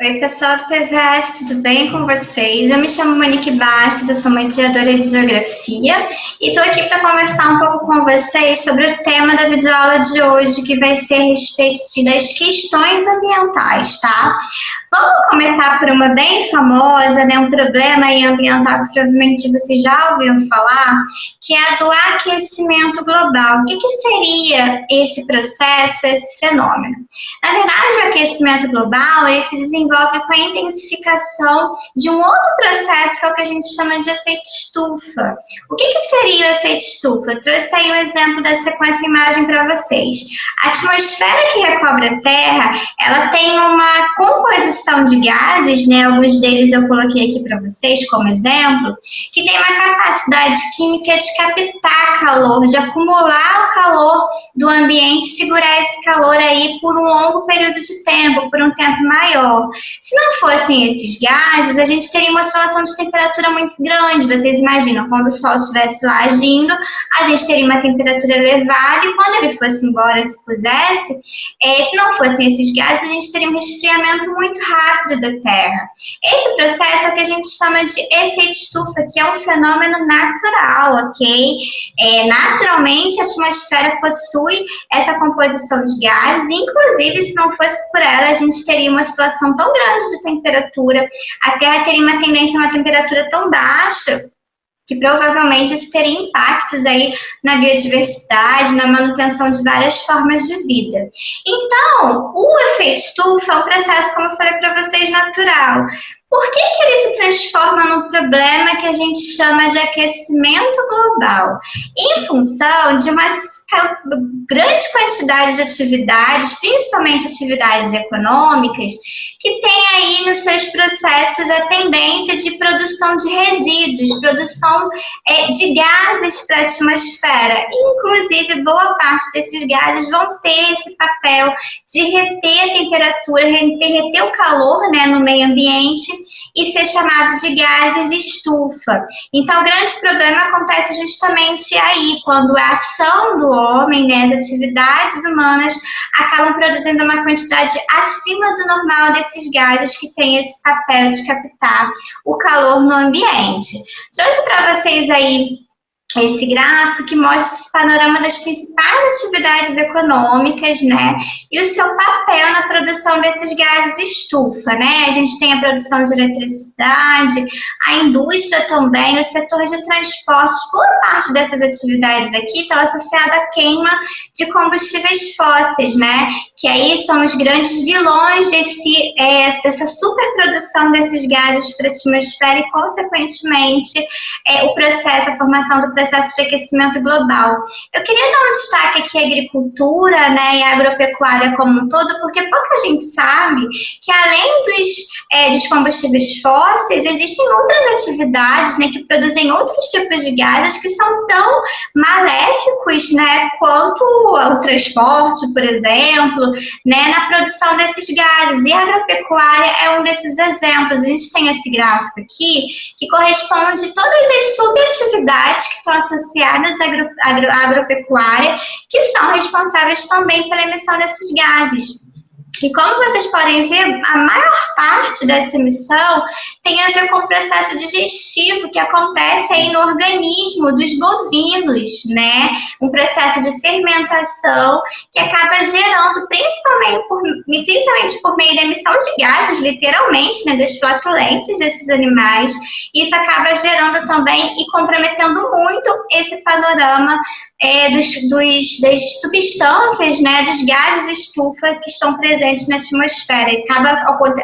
Oi, pessoal do PVS, tudo bem com vocês? Eu me chamo Monique Bastos, eu sou mediadora de Geografia e estou aqui para conversar um pouco com vocês sobre o tema da videoaula de hoje, que vai ser a respeito das questões ambientais, tá? Vamos começar por uma bem famosa, né, um problema aí ambiental que provavelmente vocês já ouviram falar, que é a do aquecimento global. O que seria esse processo, esse fenômeno? Na verdade, o aquecimento global ele se desenvolve com a intensificação de um outro processo que é o que a gente chama de efeito estufa. O que seria o efeito estufa? Eu trouxe aí um exemplo da sequência imagem para vocês. A atmosfera que recobre a Terra, ela tem uma composição de gases, né? Alguns deles eu coloquei aqui para vocês como exemplo, que tem uma capacidade química de captar calor, de acumular o calor do ambiente, segurar esse calor aí por um longo período de tempo, por um tempo maior. Se não fossem esses gases, a gente teria uma oscilação de temperatura muito grande. Vocês imaginam, quando o Sol estivesse lá agindo, a gente teria uma temperatura elevada e quando ele fosse embora, se pusesse, se não fossem esses gases, a gente teria um resfriamento muito rápido da Terra. Esse processo é o que a gente chama de efeito estufa, que é um fenômeno natural, ok? Naturalmente, a atmosfera possui essa composição de gases, inclusive, se não fosse por ela, a gente teria uma situação tão grande de temperatura, a Terra teria uma tendência a uma temperatura tão baixa, que provavelmente isso teria impactos aí na biodiversidade, na manutenção de várias formas de vida. Então, o efeito estufa é um processo, como eu falei para vocês, natural. Por que ele se transforma num problema que a gente chama de aquecimento global? Em função de uma grande quantidade de atividades, principalmente atividades econômicas, que tem aí nos seus processos a tendência de produção de resíduos, produção de gases para a atmosfera. Inclusive, boa parte desses gases vão ter esse papel de reter a temperatura, reter o calor, né, no meio ambiente e ser chamado de gases estufa. Então, o grande problema acontece justamente aí, quando a ação do homem, né, as atividades humanas, acabam produzindo uma quantidade acima do normal desses gases que têm esse papel de captar o calor no ambiente. Trouxe para vocês aí esse gráfico que mostra esse panorama das principais atividades econômicas, né, e o seu papel na produção desses gases estufa, né, a gente tem a produção de eletricidade, a indústria também, o setor de transportes, boa parte dessas atividades aqui estão associadas à queima de combustíveis fósseis, né, que aí são os grandes vilões dessa superprodução desses gases para a atmosfera e, consequentemente, a formação do processo de aquecimento global. Eu queria dar um destaque aqui à agricultura, né, e à agropecuária como um todo, porque pouca gente sabe que além dos combustíveis fósseis, existem outras atividades, né, que produzem outros tipos de gases que são tão maléficos, né, quanto o transporte, por exemplo, né, na produção desses gases. E a agropecuária é um desses exemplos. A gente tem esse gráfico aqui que corresponde a todas as subatividades que estão associadas à agropecuária, que são responsáveis também pela emissão desses gases. E como vocês podem ver, a maior parte dessa emissão tem a ver com o processo digestivo que acontece aí no organismo dos bovinos, né? Um processo de fermentação que acaba gerando, principalmente por meio da emissão de gases, literalmente, né, das flatulências desses animais. Isso acaba gerando também e comprometendo muito esse panorama das substâncias, né, dos gases estufa que estão presentes na atmosfera. E acaba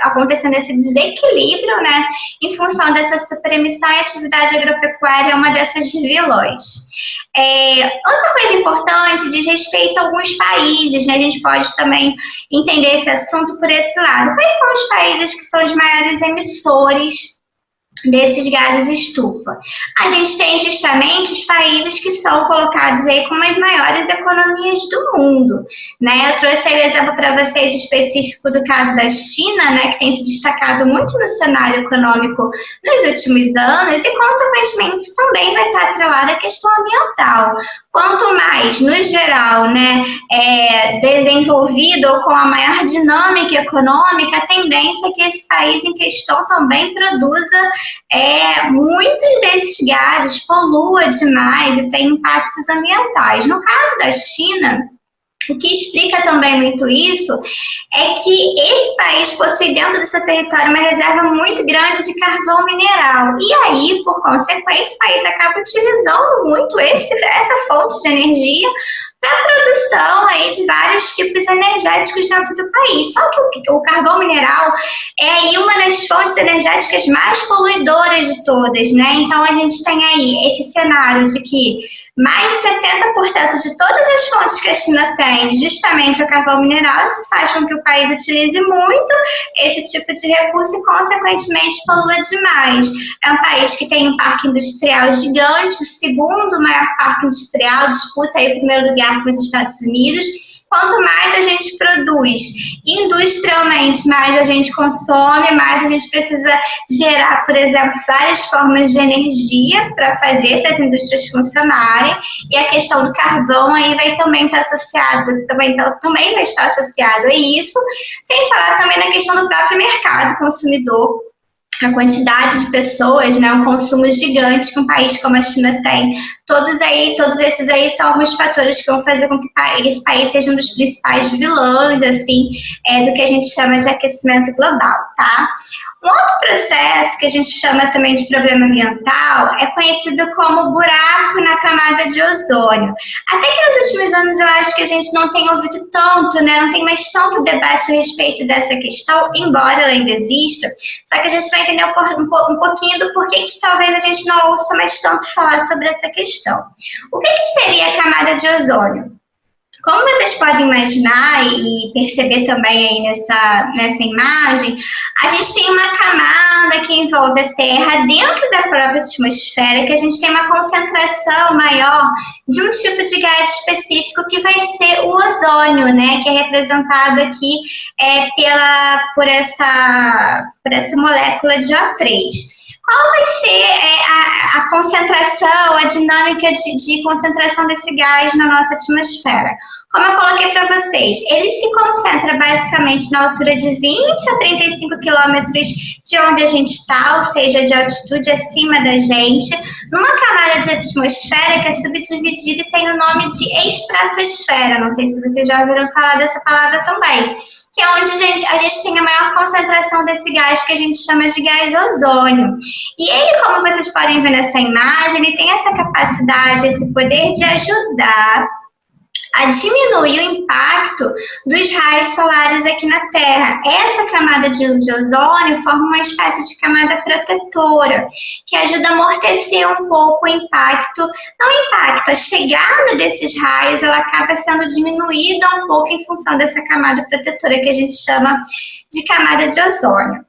acontecendo esse desequilíbrio, né, em função dessa superemissão, e a atividade agropecuária é uma dessas vilões. Outra coisa importante diz respeito a alguns países, né, a gente pode também entender esse assunto por esse lado. Quais são os países que são os maiores emissores desses gases estufa. A gente tem justamente os países que são colocados aí como as maiores economias do mundo, né? Eu trouxe aí o exemplo para vocês específico do caso da China, né, que tem se destacado muito no cenário econômico nos últimos anos e, consequentemente, isso também vai estar atrelado à questão ambiental. Quanto mais, no geral, né, desenvolvido ou com a maior dinâmica econômica, a tendência é que esse país em questão também produza muitos desses gases, polua demais e tem impactos ambientais. No caso da China, o que explica também muito isso é que esse país possui dentro do seu território uma reserva muito grande de carvão mineral. E aí, por consequência, o país acaba utilizando muito essa fonte de energia para a produção aí de vários tipos energéticos dentro do país. Só que o carvão mineral é aí uma das fontes energéticas mais poluidoras de todas, né? Então, a gente tem aí esse cenário de que mais de 70% de todas as fontes que a China tem, justamente o carvão mineral, isso faz com que o país utilize muito esse tipo de recurso e, consequentemente, polua demais. É um país que tem um parque industrial gigante, o segundo maior parque industrial, disputa aí o primeiro lugar com os Estados Unidos. Quanto mais a gente produz industrialmente, mais a gente consome, mais a gente precisa gerar, por exemplo, várias formas de energia para fazer essas indústrias funcionarem. E a questão do carvão aí vai também estar associado, também vai estar associado a isso, sem falar também na questão do próprio mercado consumidor. A quantidade de pessoas, né, um consumo gigante que um país como a China tem. Todos esses aí são alguns fatores que vão fazer com que esse país seja um dos principais vilões, assim, do que a gente chama de aquecimento global, tá? Um outro processo que a gente chama também de problema ambiental é conhecido como buraco na camada de ozônio. Até que nos últimos anos eu acho que a gente não tem ouvido tanto, né? Não tem mais tanto debate a respeito dessa questão, embora ela ainda exista, só que a gente vai entender um pouquinho do porquê que talvez a gente não ouça mais tanto falar sobre essa questão. O que seria a camada de ozônio? Como vocês podem imaginar e perceber também aí nessa imagem, a gente tem uma camada que envolve a Terra dentro da própria atmosfera, que a gente tem uma concentração maior de um tipo de gás específico que vai ser o ozônio, né, que é representado aqui por essa molécula de O3. Qual vai ser a concentração, a dinâmica de concentração desse gás na nossa atmosfera? Como eu coloquei para vocês, ele se concentra basicamente na altura de 20 a 35 quilômetros de onde a gente está, ou seja, de altitude acima da gente, numa camada de atmosfera que é subdividida e tem o nome de estratosfera. Não sei se vocês já ouviram falar dessa palavra também, que é onde a gente tem a maior concentração desse gás que a gente chama de gás ozônio. E ele, como vocês podem ver nessa imagem, ele tem essa capacidade, esse poder de ajudar a diminuir o impacto dos raios solares aqui na Terra. Essa camada de ozônio forma uma espécie de camada protetora, que ajuda a amortecer um pouco o impacto. Não impacto, a chegada desses raios ela acaba sendo diminuída um pouco em função dessa camada protetora que a gente chama de camada de ozônio.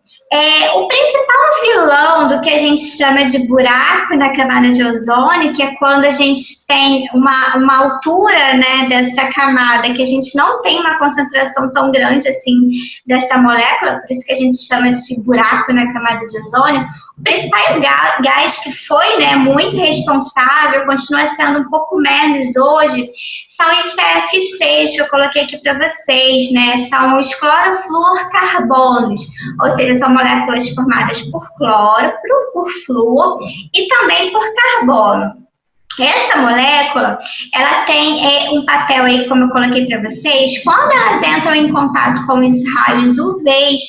O principal vilão do que a gente chama de buraco na camada de ozônio, que é quando a gente tem uma altura, né, dessa camada, que a gente não tem uma concentração tão grande assim dessa molécula, por isso que a gente chama de buraco na camada de ozônio. O principal gás que foi, né, muito responsável, continua sendo um pouco menos hoje, são os CFCs que eu coloquei aqui para vocês, né? São os clorofluorcarbonos, ou seja, são moléculas formadas por cloro, por flúor e também por carbono. Essa molécula, ela tem um papel aí, como eu coloquei para vocês, quando elas entram em contato com os raios UVs,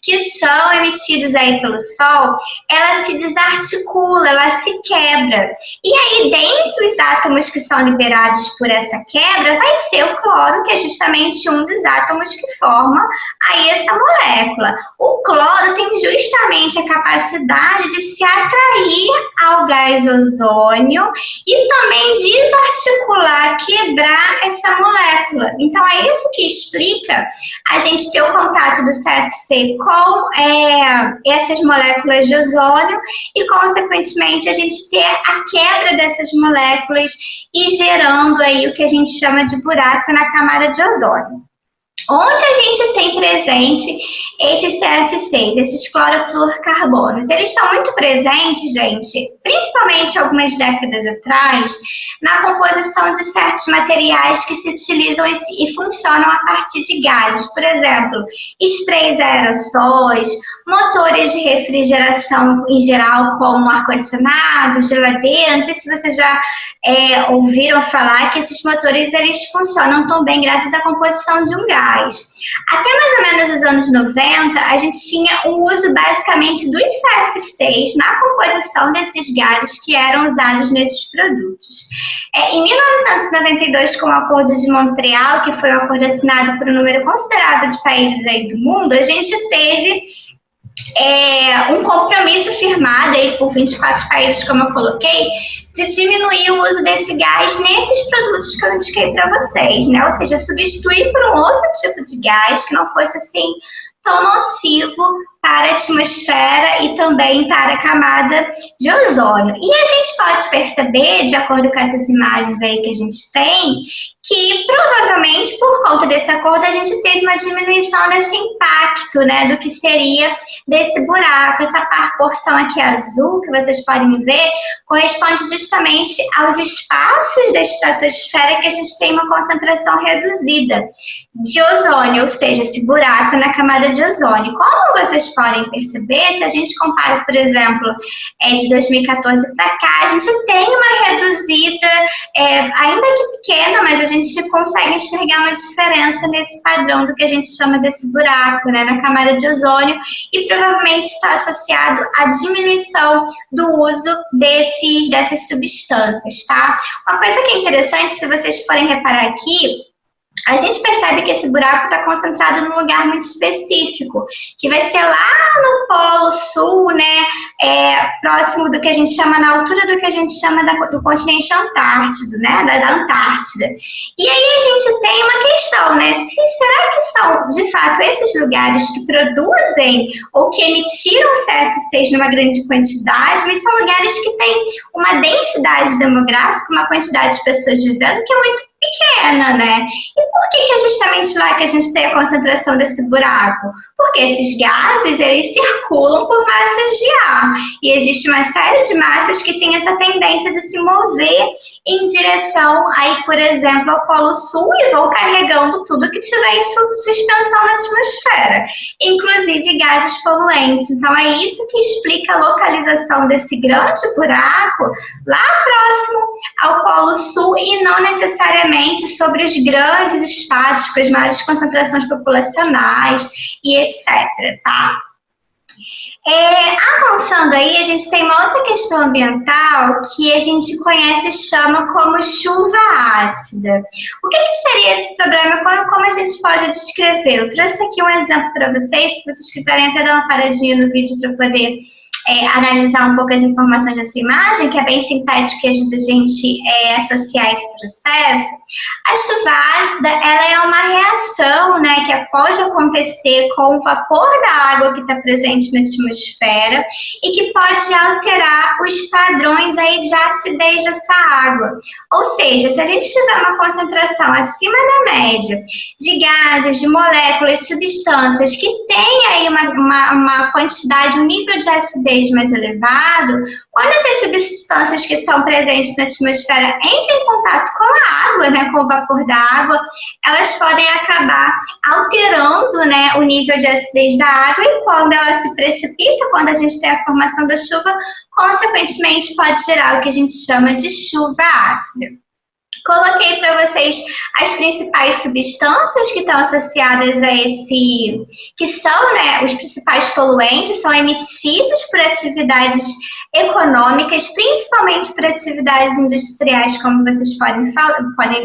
que são emitidos aí pelo Sol, ela se desarticula, ela se quebra. E aí, dentro átomos que são liberados por essa quebra vai ser o cloro, que é justamente um dos átomos que forma aí essa molécula. O cloro tem justamente a capacidade de se atrair ao gás ozônio e também desarticular, quebrar essa molécula. Então, é isso que explica a gente ter o contato do CFC com essas moléculas de ozônio e, consequentemente, a gente ter a quebra dessas moléculas e gerando aí o que a gente chama de buraco na camada de ozônio. Onde a gente tem presente esses CFCs, esses clorofluorcarbonos? Eles estão muito presentes, gente, principalmente algumas décadas atrás, na composição de certos materiais que se utilizam e funcionam a partir de gases. Por exemplo, sprays aerossóis, motores de refrigeração em geral, como ar-condicionado, geladeira. Não sei se vocês já ouviram falar que esses motores eles funcionam tão bem graças à composição de um gás. Até mais ou menos os anos 90, a gente tinha o uso basicamente dos CFCs na composição desses gases que eram usados nesses produtos. Em 1992, com o Acordo de Montreal, que foi um acordo assinado por um número considerável de países aí do mundo, a gente teve um compromisso firmado aí por 24 países, como eu coloquei, de diminuir o uso desse gás nesses produtos que eu indiquei para vocês, né? Ou seja, substituir por um outro tipo de gás que não fosse assim tão nocivo para a atmosfera e também para a camada de ozônio. E a gente pode perceber, de acordo com essas imagens aí que a gente tem, que provavelmente por conta desse acordo a gente teve uma diminuição desse impacto, né, do que seria desse buraco. Essa porção aqui azul que vocês podem ver corresponde justamente aos espaços da estratosfera que a gente tem uma concentração reduzida de ozônio, ou seja, esse buraco na camada de ozônio. Como vocês podem perceber, se a gente compara, por exemplo, de 2014 para cá, a gente tem uma reduzida, ainda que pequena, mas a gente consegue enxergar uma diferença nesse padrão do que a gente chama desse buraco, né, na camada de ozônio, e provavelmente está associado à diminuição do uso dessas substâncias, tá? Uma coisa que é interessante, se vocês forem reparar aqui, a gente percebe que esse buraco está concentrado num lugar muito específico, que vai ser lá no Polo Sul, né, próximo do que a gente chama, na altura do que a gente chama do continente Antártido, né, da Antártida. E aí a gente tem uma questão, né, será que são, de fato, esses lugares que produzem ou que emitiram CFCs numa grande quantidade, mas são lugares que têm uma densidade demográfica, uma quantidade de pessoas vivendo que é muito pequena, né? E por que é justamente lá que a gente tem a concentração desse buraco? Porque esses gases, eles circulam por massas de ar. E existe uma série de massas que têm essa tendência de se mover em direção, aí, por exemplo, ao Polo Sul e vão carregando tudo que tiver em suspensão na atmosfera, inclusive gases poluentes. Então, é isso que explica a localização desse grande buraco lá próximo ao Polo Sul e não necessariamente sobre os grandes espaços com as maiores concentrações populacionais e etc, tá? Avançando aí, a gente tem uma outra questão ambiental que a gente conhece e chama como chuva ácida. O que seria esse problema? Como a gente pode descrever? Eu trouxe aqui um exemplo para vocês, se vocês quiserem até dar uma paradinha no vídeo para poder analisar um pouco as informações dessa imagem, que é bem sintético e ajuda a gente a associar esse processo. A chuva ácida, ela é uma reação, né, que pode acontecer com o vapor da água que está presente na atmosfera e que pode alterar os padrões aí de acidez dessa água. Ou seja, se a gente tiver uma concentração acima da média de gases, de moléculas, substâncias que têm aí uma quantidade, um nível de acidez mais elevado, quando essas substâncias que estão presentes na atmosfera entram em contato com a água, né, com o vapor da água, elas podem acabar alterando, né, o nível de acidez da água e quando ela se precipita, quando a gente tem a formação da chuva, consequentemente pode gerar o que a gente chama de chuva ácida. Coloquei para vocês as principais substâncias que estão associadas a que são, né, os principais poluentes, são emitidos por atividades econômicas, principalmente por atividades industriais, como vocês podem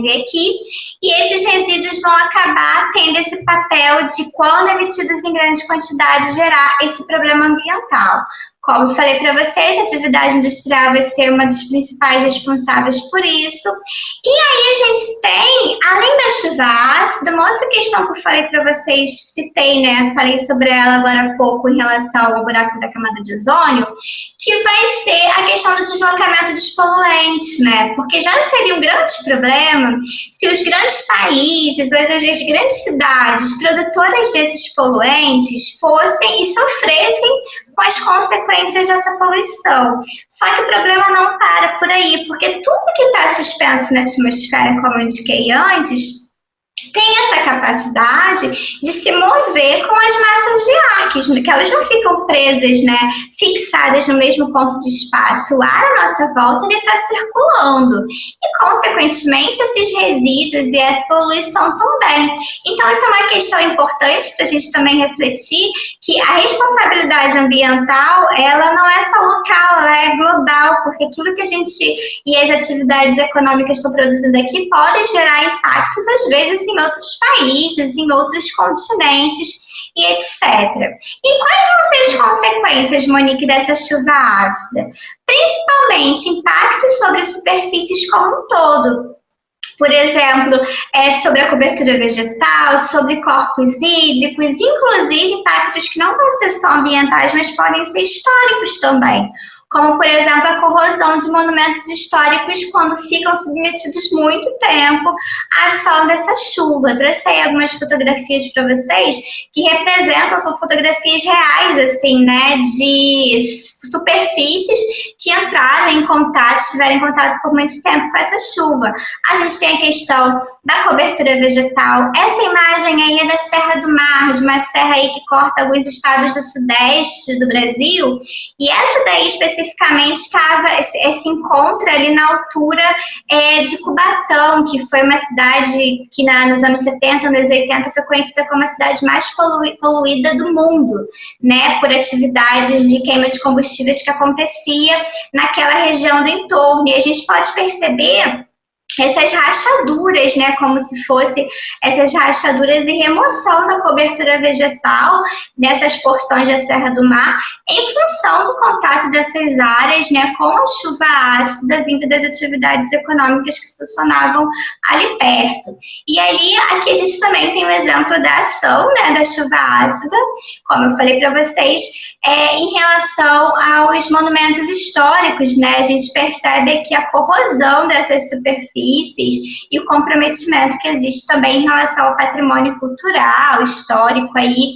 ver aqui, e esses resíduos vão acabar tendo esse papel de, quando emitidos em grande quantidade, gerar esse problema ambiental. Como eu falei para vocês, a atividade industrial vai ser uma das principais responsáveis por isso. E aí a gente tem, além da chuva ácida, uma outra questão que eu falei para vocês, citei, né? Falei sobre ela agora há pouco em relação ao buraco da camada de ozônio, que vai ser a questão do deslocamento dos poluentes, né? Porque já seria um grande problema se os grandes países, ou as grandes cidades produtoras desses poluentes fossem e sofressem com as consequências dessa poluição. Só que o problema não para por aí, porque tudo que está suspenso na atmosfera, como eu indiquei antes, tem essa capacidade de se mover com as massas de ar, que elas não ficam presas, né, fixadas no mesmo ponto do espaço. O ar à nossa volta está circulando e, consequentemente, esses resíduos e essa poluição também. Então, essa é uma questão importante para a gente também refletir, que a responsabilidade ambiental, ela não é só local, ela é global, porque aquilo que a gente e as atividades econômicas estão produzindo aqui podem gerar impactos, às vezes, em outros países, em outros continentes e etc. E quais vão ser as consequências, Monique, dessa chuva ácida? Principalmente impactos sobre superfícies como um todo. Por exemplo, sobre a cobertura vegetal, sobre corpos hídricos, inclusive impactos que não vão ser só ambientais, mas podem ser históricos também. Como, por exemplo, a corrosão de monumentos históricos quando ficam submetidos muito tempo à ação dessa chuva. Eu trouxe aí algumas fotografias para vocês que representam, são fotografias reais, assim, né, de superfícies que entraram em contato, estiveram em contato por muito tempo com essa chuva. A gente tem a questão da cobertura vegetal. Essa imagem aí é da Serra do Mar, de uma serra aí que corta alguns estados do sudeste do Brasil, e essa daí especificamente se encontra ali na altura de Cubatão, que foi uma cidade que nos anos 70, nos 80, foi conhecida como a cidade mais poluída do mundo, né, por atividades de queima de combustíveis que acontecia naquela região do entorno. E a gente pode perceber essas rachaduras, né, como se fosse essas rachaduras e remoção da cobertura vegetal nessas porções da Serra do Mar, em função do contato dessas áreas, né, com a chuva ácida vinda das atividades econômicas que funcionavam ali perto. E aí, aqui a gente também tem um exemplo da ação, né, da chuva ácida, como eu falei para vocês, em relação aos monumentos históricos, né, a gente percebe que a corrosão dessas superfícies e o comprometimento que existe também em relação ao patrimônio cultural, histórico aí,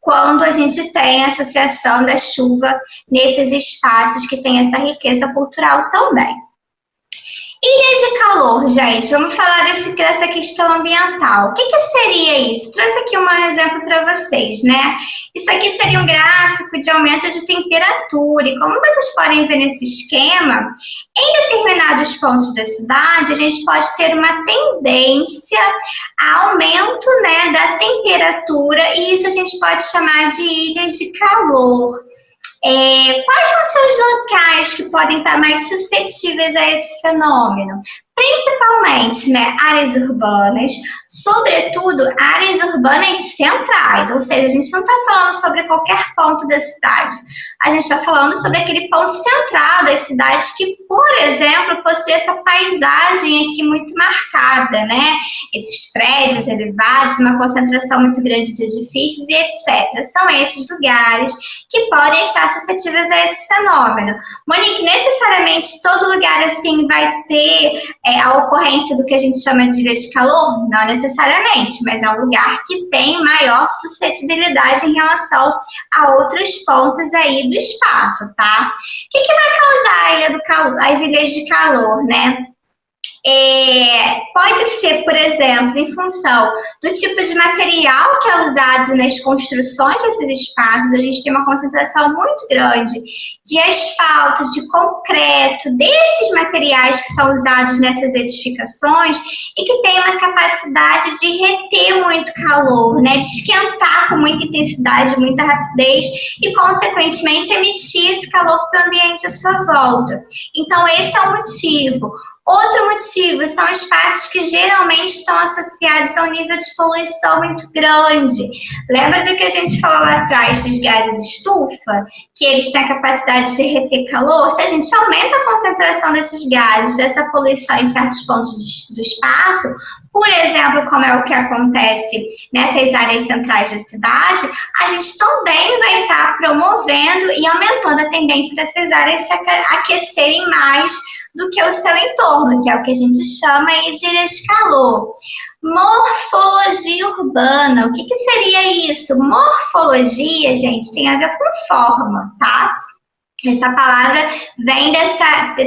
quando a gente tem a associação da chuva nesses espaços que tem essa riqueza cultural também. Ilhas de calor, gente, vamos falar dessa questão ambiental. O que seria isso? Trouxe aqui um exemplo para vocês, né? Isso aqui seria um gráfico de aumento de temperatura, e como vocês podem ver nesse esquema, em determinados pontos da cidade, a gente pode ter uma tendência a aumento, né, da temperatura, e isso a gente pode chamar de ilhas de calor. Quais vão ser os locais que podem estar mais suscetíveis a esse fenômeno? Principalmente, né, áreas urbanas, sobretudo áreas urbanas centrais, ou seja, a gente não está falando sobre qualquer ponto da cidade, a gente está falando sobre aquele ponto central das cidades que, por exemplo, possui essa paisagem aqui muito marcada, né? Esses prédios elevados, uma concentração muito grande de edifícios e etc. São esses lugares que podem estar suscetíveis a esse fenômeno. Monique, necessariamente todo lugar assim vai ter a ocorrência do que a gente chama de ilha de calor? Não necessariamente, mas é um lugar que tem maior suscetibilidade em relação a outros pontos aí do espaço, tá? O que vai causar as ilhas de calor, né? Pode ser, por exemplo, em função do tipo de material que é usado nas construções desses espaços. A gente tem uma concentração muito grande de asfalto, de concreto, desses materiais que são usados nessas edificações e que tem uma capacidade de reter muito calor, né? De esquentar com muita intensidade, muita rapidez e, consequentemente, emitir esse calor para o ambiente à sua volta. Então, esse é o motivo. Outro motivo são espaços que geralmente estão associados a um nível de poluição muito grande. Lembra do que a gente falou lá atrás dos gases estufa? Que eles têm a capacidade de reter calor? Se a gente aumenta a concentração desses gases, dessa poluição em certos pontos do espaço, por exemplo, como é o que acontece nessas áreas centrais da cidade, a gente também vai estar promovendo e aumentando a tendência dessas áreas se aquecerem mais do que o seu entorno, que é o que a gente chama aí de ilha de calor. Morfologia urbana, o que seria isso? Morfologia, gente, tem a ver com forma, tá? Essa palavra tem essa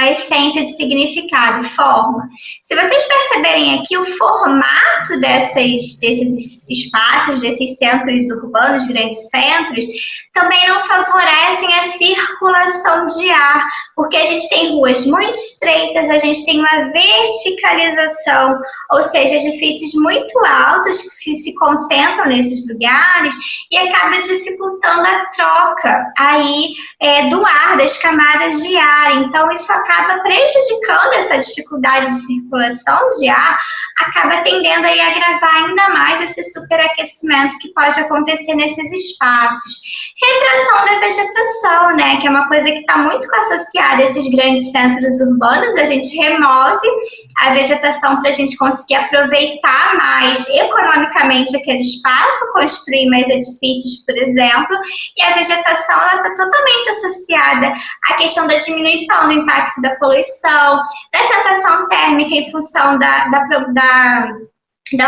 essência de significado, forma. Se vocês perceberem aqui, o formato desses espaços, desses centros urbanos, grandes centros, também não favorecem a circulação de ar, porque a gente tem ruas muito estreitas, a gente tem uma verticalização, ou seja, edifícios muito altos que se concentram nesses lugares e acaba dificultando a troca aí do ar, das camadas de ar. Então, isso acaba prejudicando essa dificuldade de circulação de ar, acaba tendendo aí a agravar ainda mais esse superaquecimento que pode acontecer nesses espaços. Retração da vegetação, né, que é uma coisa que está muito associada a esses grandes centros urbanos. A gente remove a vegetação para a gente conseguir aproveitar mais economicamente aquele espaço, construir mais edifícios, por exemplo, e a vegetação está totalmente associada à questão da diminuição do impacto da poluição, da sensação térmica em função da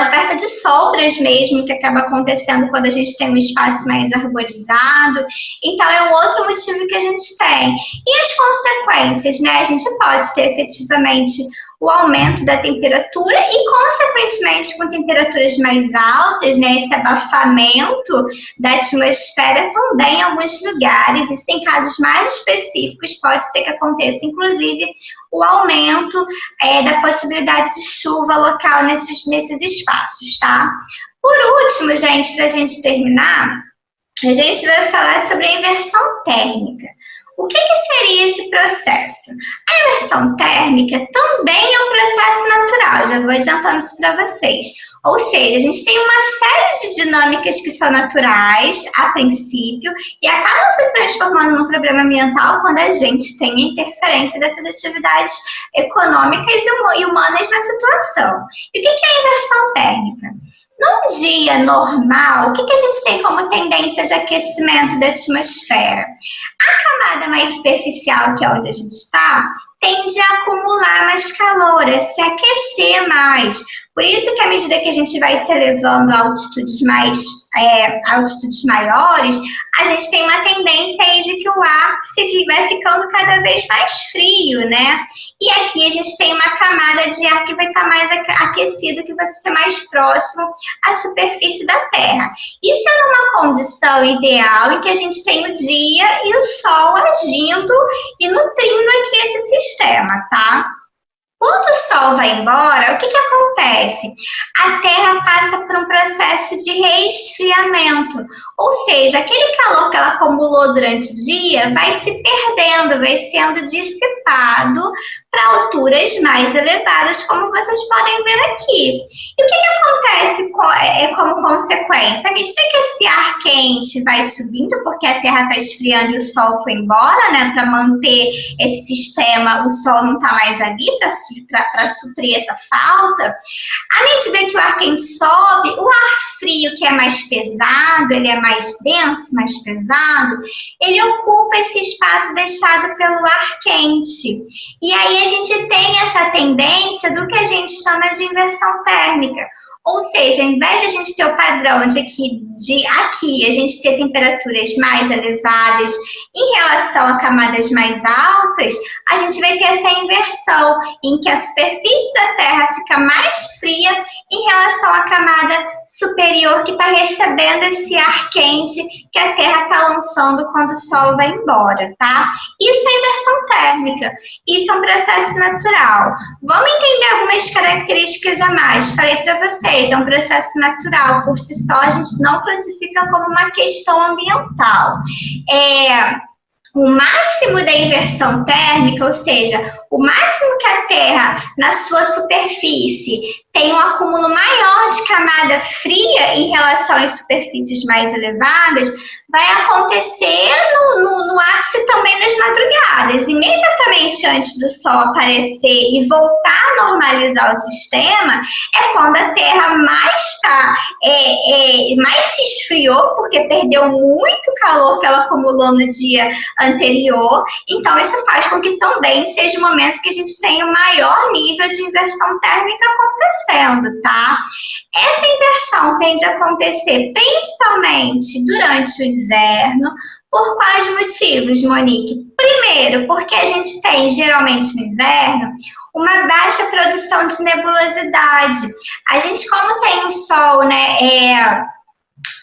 oferta de sombras mesmo, que acaba acontecendo quando a gente tem um espaço mais arborizado. Então, é um outro motivo que a gente tem. E as consequências, né? A gente pode ter efetivamente o aumento da temperatura e, consequentemente, com temperaturas mais altas, né, esse abafamento da atmosfera também em alguns lugares. Isso em casos mais específicos pode ser que aconteça, inclusive, o aumento da possibilidade de chuva local nesses espaços, tá? Por último, gente, para a gente terminar, a gente vai falar sobre a inversão térmica. O que seria esse processo? A inversão térmica também é um processo natural, já vou adiantando isso para vocês. Ou seja, a gente tem uma série de dinâmicas que são naturais, a princípio, e acabam se transformando num problema ambiental quando a gente tem a interferência dessas atividades econômicas e humanas na situação. E o que é a inversão térmica? Num dia normal, o que a gente tem como tendência de aquecimento da atmosfera? A camada mais superficial, que é onde a gente está, tende a acumular mais calor, a se aquecer mais. Por isso que à medida que a gente vai se elevando a altitudes maiores, a gente tem uma tendência aí de que o ar vai ficando cada vez mais frio, né? E aqui a gente tem uma camada de ar que vai estar mais aquecido, que vai ser mais próximo à superfície da Terra. Isso é numa condição ideal em que a gente tem o dia e o Sol agindo e nutrindo aqui esse sistema, tá? Quando o Sol vai embora, o que acontece? A Terra passa por um processo de resfriamento, ou seja, aquele calor que ela acumulou durante o dia vai se perdendo, vai sendo dissipado para alturas mais elevadas, como vocês podem ver aqui. E o que acontece como consequência? À medida que esse ar quente vai subindo, porque a Terra está esfriando e o Sol foi embora, né, para manter esse sistema, o Sol não está mais ali para suprir essa falta. À medida que o ar quente sobe, o ar frio, que é mais pesado, ele é mais denso, mais pesado, ele ocupa esse espaço deixado pelo ar quente. E aí a gente tem essa tendência do que a gente chama de inversão térmica. Ou seja, ao invés de a gente ter o padrão de aqui a gente ter temperaturas mais elevadas em relação a camadas mais altas, a gente vai ter essa inversão, em que a superfície da Terra fica mais fria em relação à camada superior que está recebendo esse ar quente que a Terra está lançando quando o Sol vai embora, tá? Isso é inversão térmica, isso é um processo natural. Vamos entender algumas características a mais. Falei para vocês, é um processo natural, por si só a gente não classifica como uma questão ambiental. O máximo da inversão térmica, ou seja, o máximo que a Terra, na sua superfície, tem um acúmulo maior de camada fria em relação às superfícies mais elevadas, vai acontecer no ápice também das madrugadas. Imediatamente antes do Sol aparecer e voltar a normalizar o sistema, é quando a Terra mais se esfriou, porque perdeu muito calor que ela acumulou no dia anterior. Então, isso faz com que também seja o momento que a gente tenha o maior nível de inversão térmica acontecendo, tá? Essa inversão tende a acontecer principalmente durante o inverno. Por quais motivos, Monique? Primeiro, porque a gente tem, geralmente no inverno, uma baixa produção de nebulosidade. A gente, como tem um sol, né,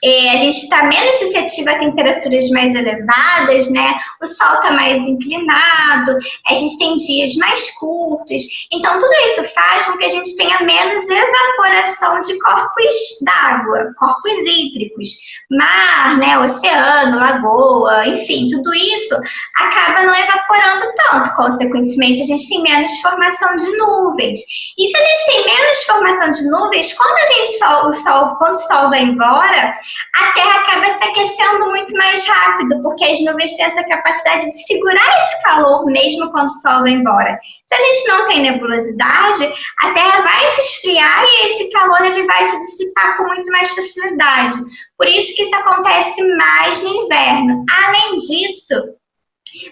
a gente está menos suscetível a temperaturas mais elevadas, né? O sol está mais inclinado, a gente tem dias mais curtos. Então, tudo isso faz com que a gente tenha menos evaporação de corpos d'água, corpos hídricos. Mar, né, oceano, lagoa, enfim, tudo isso acaba não evaporando tanto. Consequentemente, a gente tem menos formação de nuvens. E se a gente tem menos formação de nuvens, quando o sol vai embora, a Terra acaba se aquecendo muito mais rápido, porque as nuvens têm essa capacidade de segurar esse calor mesmo quando o Sol vai embora. Se a gente não tem nebulosidade, a Terra vai se esfriar e esse calor ele vai se dissipar com muito mais facilidade. Por isso que isso acontece mais no inverno. Além disso,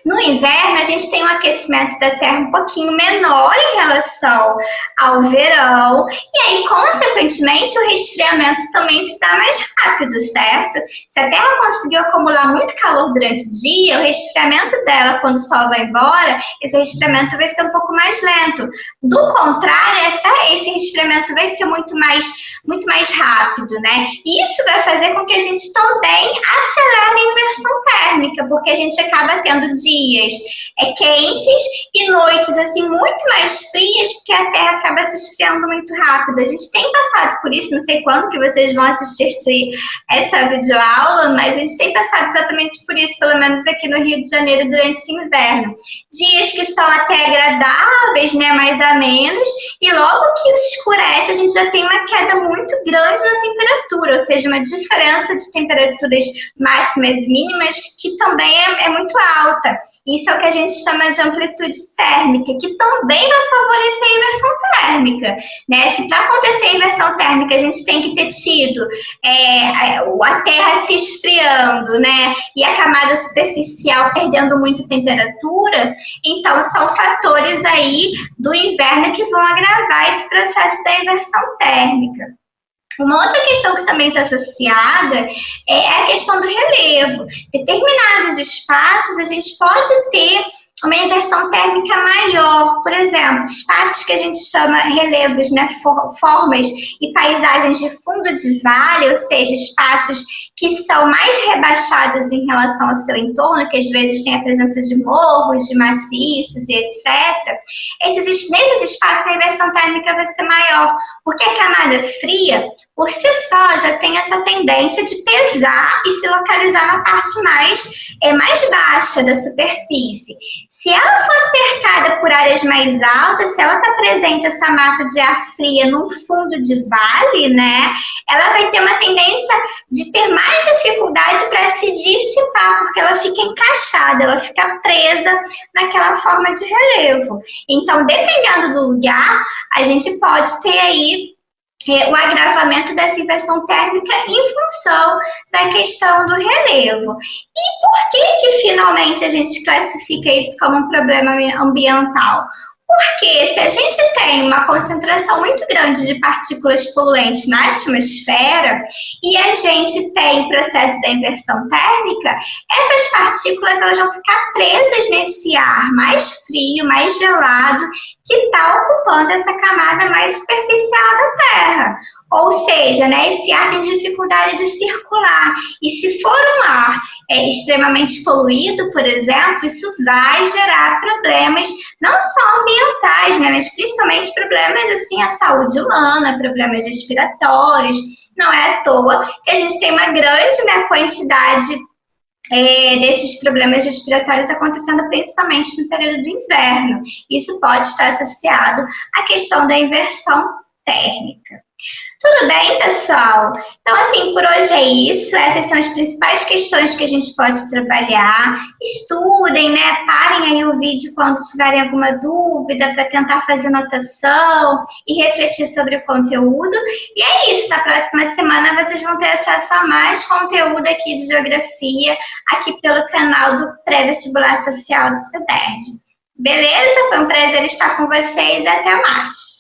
no inverno, a gente tem um aquecimento da Terra um pouquinho menor em relação ao verão, e aí, consequentemente, o resfriamento também se dá mais rápido, certo? Se a Terra conseguiu acumular muito calor durante o dia, o resfriamento dela, quando o Sol vai embora, esse resfriamento vai ser um pouco mais lento. Do contrário, esse resfriamento vai ser muito mais rápido, né? E isso vai fazer com que a gente também acelere a inversão térmica, porque a gente acaba tendo dias quentes e noites assim muito mais frias, porque a Terra acaba se esfriando muito rápido. A gente tem passado por isso, não sei quando que vocês vão assistir essa videoaula, mas a gente tem passado exatamente por isso, pelo menos aqui no Rio de Janeiro, durante esse inverno. Dias que são até agradáveis, né, mais a menos, e logo que escurece, a gente já tem uma queda muito grande na temperatura, ou seja, uma diferença de temperaturas máximas e mínimas que também é muito alta. Isso é o que a gente chama de amplitude térmica, que também vai favorecer a inversão térmica, né? Se para acontecer a inversão térmica a gente tem que ter tido a Terra se esfriando, né? E a camada superficial perdendo muita temperatura, então são fatores aí do inverno que vão agravar esse processo da inversão térmica. Uma outra questão que também está associada é a questão do relevo. Determinados espaços a gente pode ter uma inversão térmica maior, por exemplo, espaços que a gente chama relevos, né, formas e paisagens de fundo de vale, ou seja, espaços que são mais rebaixados em relação ao seu entorno, que às vezes tem a presença de morros, de maciços e etc. Nesses espaços a inversão térmica vai ser maior, porque a camada fria, por si só, já tem essa tendência de pesar e se localizar na parte mais baixa da superfície. Se ela for cercada por áreas mais altas, se ela está presente essa massa de ar fria num fundo de vale, né, ela vai ter uma tendência de ter mais dificuldade para se dissipar, porque ela fica encaixada, ela fica presa naquela forma de relevo. Então, dependendo do lugar, a gente pode ter aí o agravamento dessa inversão térmica em função da questão do relevo. E por que finalmente a gente classifica isso como um problema ambiental? Porque se a gente tem tem uma concentração muito grande de partículas poluentes na atmosfera e a gente tem o processo da inversão térmica, essas partículas elas vão ficar presas nesse ar mais frio, mais gelado, que está ocupando essa camada mais superficial da Terra. Ou seja, né, esse ar tem dificuldade de circular. E se for um ar extremamente poluído, por exemplo, isso vai gerar problemas não só ambientais, né, mas principalmente problemas assim à saúde humana, problemas respiratórios. Não é à toa que a gente tem uma grande, né, quantidade desses problemas respiratórios acontecendo principalmente no período do inverno. Isso pode estar associado à questão da inversão térmica. Tudo bem, pessoal? Então, assim, por hoje é isso. Essas são as principais questões que a gente pode trabalhar. Estudem, né? Parem aí o vídeo quando tiverem alguma dúvida para tentar fazer anotação e refletir sobre o conteúdo. E é isso. Na próxima semana vocês vão ter acesso a mais conteúdo aqui de geografia, aqui pelo canal do Pré-Vestibular Social do CEDERJ. Beleza? Foi um prazer estar com vocês e até mais.